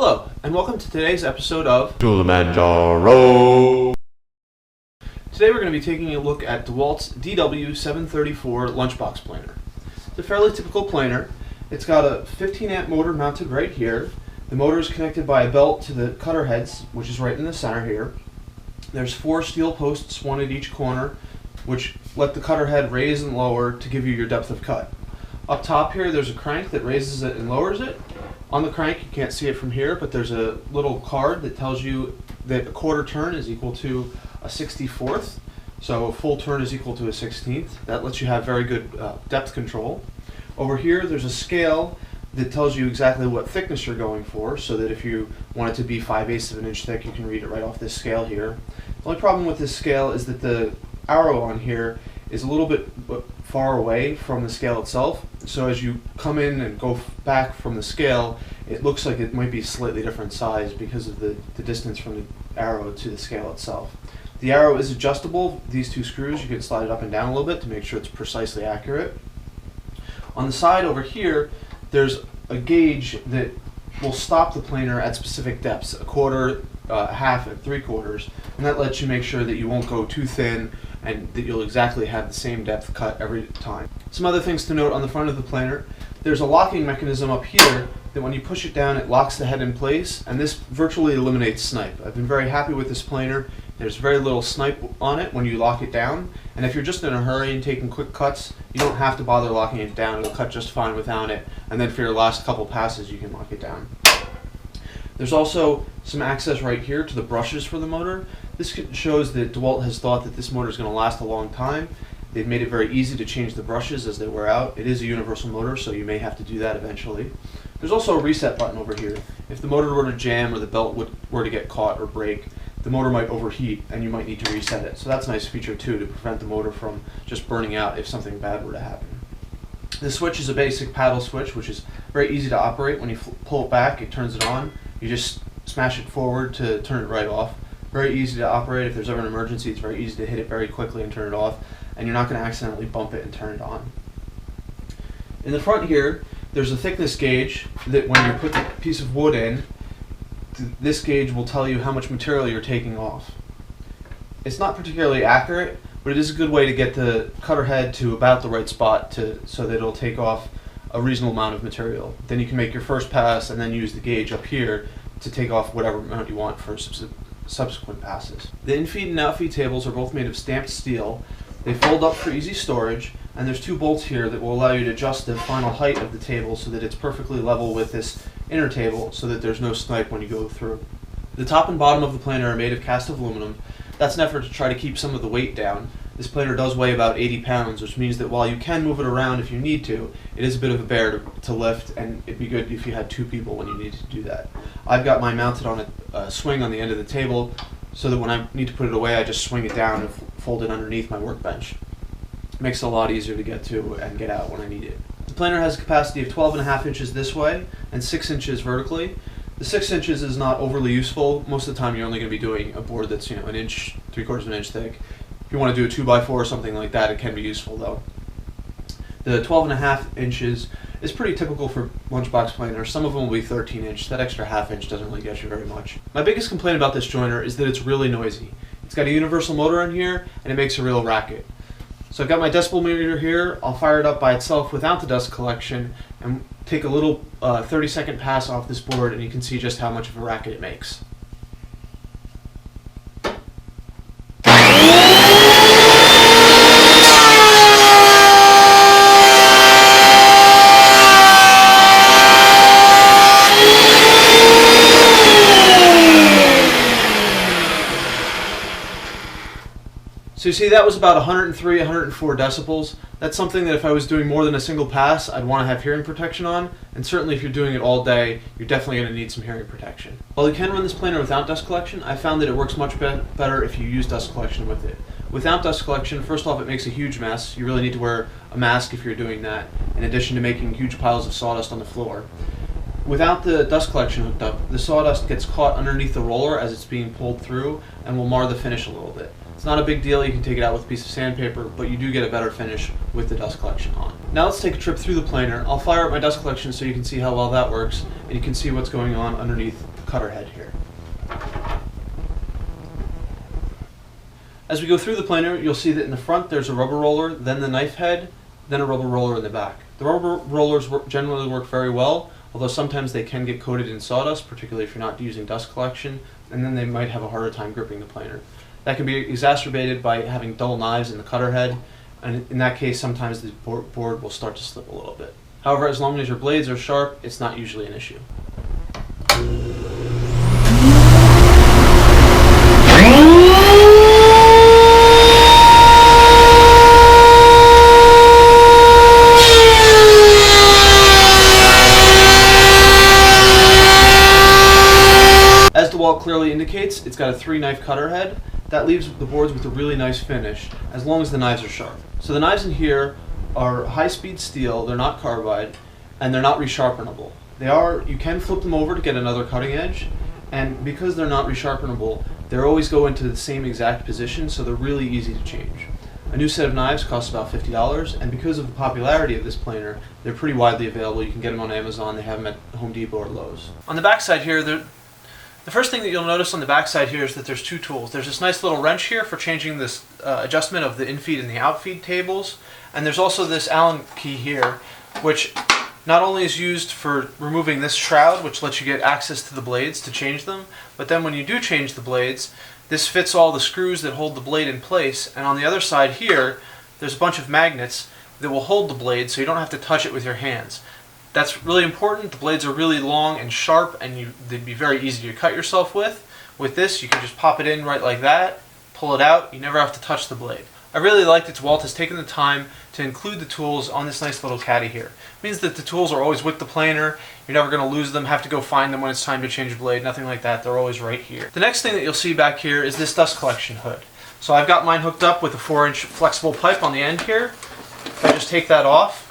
Hello, and welcome to today's episode of Kilimanjaro. Today we're going to be taking a look at Dewalt's DW734 lunchbox planer. It's a fairly typical planer. It's got a 15 amp motor mounted right here. The motor is connected by a belt to the cutter heads, which is right in the center here. There's 4 steel posts, one at each corner, which let the cutter head raise and lower to give you your depth of cut. Up top here there's a crank that raises it and lowers it. On the crank, you can't see it from here, but there's a little card that tells you that a quarter turn is equal to a 64th, so a full turn is equal to a 16th. That lets you have very good depth control. Over here there's a scale that tells you exactly what thickness you're going for, so that if you want it to be 5/8 of an inch thick, you can read it right off this scale here. The only problem with this scale is that the arrow on here is a little bit far away from the scale itself, so as you come in and go back from the scale, it looks like it might be a slightly different size because of the distance from the arrow to the scale itself. The arrow is adjustable. These 2 screws, you can slide it up and down a little bit to make sure it's precisely accurate. On the side over here, there's a gauge that will stop the planer at specific depths, a quarter, half, and 3/4, and that lets you make sure that you won't go too thin and that you'll exactly have the same depth cut every time. Some other things to note on the front of the planer: there's a locking mechanism up here that when you push it down, it locks the head in place, and this virtually eliminates snipe. I've been very happy with this planer. There's very little snipe on it when you lock it down, and if you're just in a hurry and taking quick cuts, you don't have to bother locking it down. It'll cut just fine without it, and then for your last couple passes you can lock it down. There's also some access right here to the brushes for the motor. This shows that Dewalt has thought that this motor is going to last a long time. They've made it very easy to change the brushes as they wear out. It is a universal motor, so you may have to do that eventually. There's also a reset button over here. If the motor were to jam or the belt were to get caught or break, the motor might overheat and you might need to reset it. So that's a nice feature too, to prevent the motor from just burning out if something bad were to happen. The switch is a basic paddle switch, which is very easy to operate. When you pull it back, it turns it on. You just smash it forward to turn it right off. Very easy to operate. If there's ever an emergency, it's very easy to hit it very quickly and turn it off, and you're not going to accidentally bump it and turn it on. In the front here, there's a thickness gauge that when you put the piece of wood in, this gauge will tell you how much material you're taking off. It's not particularly accurate, but it is a good way to get the cutter head to about the right spot so that it'll take off a reasonable amount of material. Then you can make your first pass and then use the gauge up here to take off whatever amount you want for subsequent passes. The infeed and outfeed tables are both made of stamped steel. They fold up for easy storage, and there's 2 bolts here that will allow you to adjust the final height of the table so that it's perfectly level with this inner table so that there's no snipe when you go through. The top and bottom of the planer are made of cast aluminum. That's an effort to try to keep some of the weight down. This planer does weigh about 80 pounds, which means that while you can move it around if you need to, it is a bit of a bear to lift, and it'd be good if you had 2 people when you needed to do that. I've got mine mounted on a swing on the end of the table, so that when I need to put it away, I just swing it down and fold it underneath my workbench. It makes it a lot easier to get to and get out when I need it. The planer has a capacity of 12.5 inches this way and 6 inches vertically. The 6 inches is not overly useful. Most of the time you're only going to be doing a board that's an inch, 3/4 of an inch thick. If you want to do a 2x4 or something like that, it can be useful though. The 12.5 inches is pretty typical for lunchbox planers. Some of them will be 13 inch. That extra ½ inch doesn't really get you very much. My biggest complaint about this joiner is that it's really noisy. It's got a universal motor in here and it makes a real racket. So I've got my decibel meter here. I'll fire it up by itself without the dust collection and take a little 30-second pass off this board, and you can see just how much of a racket it makes. So you see, that was about 103, 104 decibels. That's something that if I was doing more than a single pass, I'd want to have hearing protection on, and certainly if you're doing it all day, you're definitely going to need some hearing protection. While you can run this planer without dust collection, I found that it works much better if you use dust collection with it. Without dust collection, first off, it makes a huge mess. You really need to wear a mask if you're doing that, in addition to making huge piles of sawdust on the floor. Without the dust collection hooked up, the sawdust gets caught underneath the roller as it's being pulled through and will mar the finish a little bit. It's not a big deal, you can take it out with a piece of sandpaper, but you do get a better finish with the dust collection on. Now let's take a trip through the planer. I'll fire up my dust collection so you can see how well that works, and you can see what's going on underneath the cutter head here. As we go through the planer, you'll see that in the front there's a rubber roller, then the knife head, then a rubber roller in the back. The rubber rollers generally work very well, although sometimes they can get coated in sawdust, particularly if you're not using dust collection, and then they might have a harder time gripping the planer. That can be exacerbated by having dull knives in the cutter head, and in that case sometimes the board will start to slip a little bit. However, as long as your blades are sharp, it's not usually an issue. As Dewalt clearly indicates, it's got a 3-knife cutter head. That leaves the boards with a really nice finish, as long as the knives are sharp. So the knives in here are high-speed steel, they're not carbide, and they're not resharpenable. You can flip them over to get another cutting edge, and because they're not resharpenable, they always go into the same exact position, so they're really easy to change. A new set of knives costs about $50, and because of the popularity of this planer, they're pretty widely available. You can get them on Amazon, they have them at Home Depot or Lowe's. On the back side here, the first thing that you'll notice on the back side here is that there's 2 tools. There's this nice little wrench here for changing this adjustment of the infeed and the outfeed tables, and there's also this Allen key here, which not only is used for removing this shroud, which lets you get access to the blades to change them, but then when you do change the blades, this fits all the screws that hold the blade in place, and on the other side here, there's a bunch of magnets that will hold the blade so you don't have to touch it with your hands. That's really important. The blades are really long and sharp, and they'd be very easy to cut yourself with. With this, you can just pop it in right like that, pull it out, you never have to touch the blade. I really like that Dewalt has taken the time to include the tools on this nice little caddy here. It means that the tools are always with the planer, you're never going to lose them, have to go find them when it's time to change a blade, nothing like that, they're always right here. The next thing that you'll see back here is this dust collection hood. So I've got mine hooked up with a 4-inch flexible pipe on the end here. If I just take that off,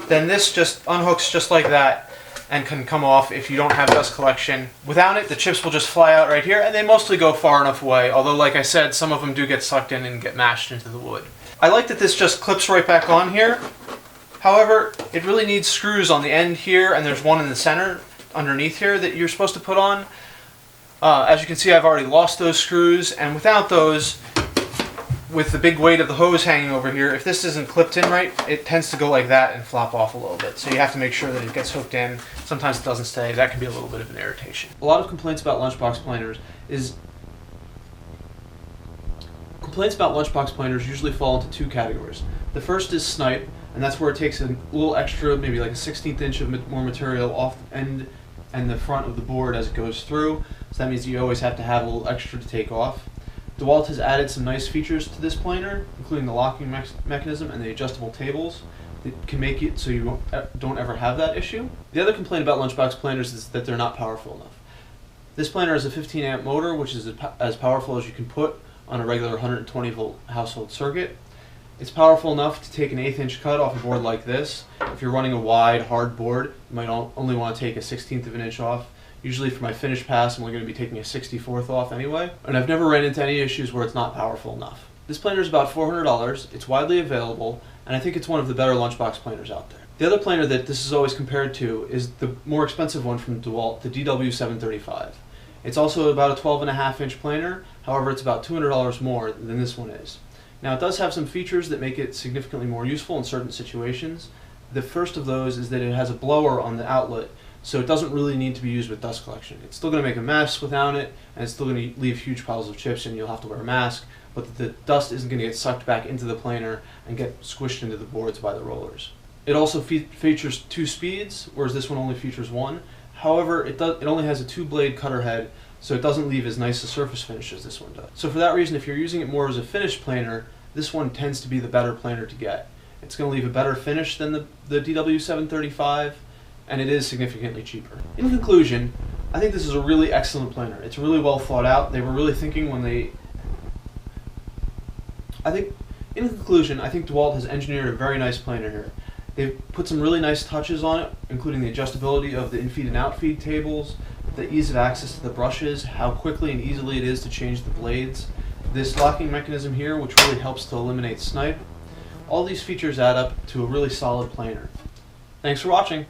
then this just unhooks just like that and can come off if you don't have dust collection. Without it, the chips will just fly out right here, and they mostly go far enough away, although like I said, some of them do get sucked in and get mashed into the wood. I like that this just clips right back on here. However, it really needs screws on the end here, and there's one in the center underneath here that you're supposed to put on. As you can see, I've already lost those screws, and without those, with the big weight of the hose hanging over here, if this isn't clipped in right, it tends to go like that and flop off a little bit. So you have to make sure that it gets hooked in. Sometimes it doesn't stay. That can be a little bit of an irritation. A lot of complaints about lunchbox planers usually fall into 2 categories. The first is snipe, and that's where it takes a little extra, maybe like a 1/16 inch of more material off the end and the front of the board as it goes through. So that means you always have to have a little extra to take off. Dewalt has added some nice features to this planer, including the locking mechanism and the adjustable tables that can make it so you don't ever have that issue. The other complaint about lunchbox planers is that they're not powerful enough. This planer has a 15-amp motor, which is as powerful as you can put on a regular 120-volt household circuit. It's powerful enough to take an 1/8 inch cut off a board like this. If you're running a wide, hard board, you might only want to take a 1/16 of an inch off. Usually for my finish pass, I'm only going to be taking a 64th off anyway, and I've never ran into any issues where it's not powerful enough. This planer is about $400, it's widely available, and I think it's one of the better lunchbox planers out there. The other planer that this is always compared to is the more expensive one from Dewalt, the DW735. It's also about a 12.5 inch planer, however it's about $200 more than this one is. Now it does have some features that make it significantly more useful in certain situations. The first of those is that it has a blower on the outlet, so it doesn't really need to be used with dust collection. It's still going to make a mess without it, and it's still going to leave huge piles of chips and you'll have to wear a mask, but the dust isn't going to get sucked back into the planer and get squished into the boards by the rollers. It also features 2 speeds, whereas this one only features 1. However, it only has a 2-blade cutter head, so it doesn't leave as nice a surface finish as this one does. So for that reason, if you're using it more as a finished planer, this one tends to be the better planer to get. It's going to leave a better finish than the DW735, and it is significantly cheaper. In conclusion, I think this is a really excellent planer. It's really well thought out. They were really thinking when they... In conclusion, I think Dewalt has engineered a very nice planer here. They've put some really nice touches on it, including the adjustability of the infeed and outfeed tables, the ease of access to the brushes, how quickly and easily it is to change the blades, this locking mechanism here, which really helps to eliminate snipe. All these features add up to a really solid planer. Thanks for watching.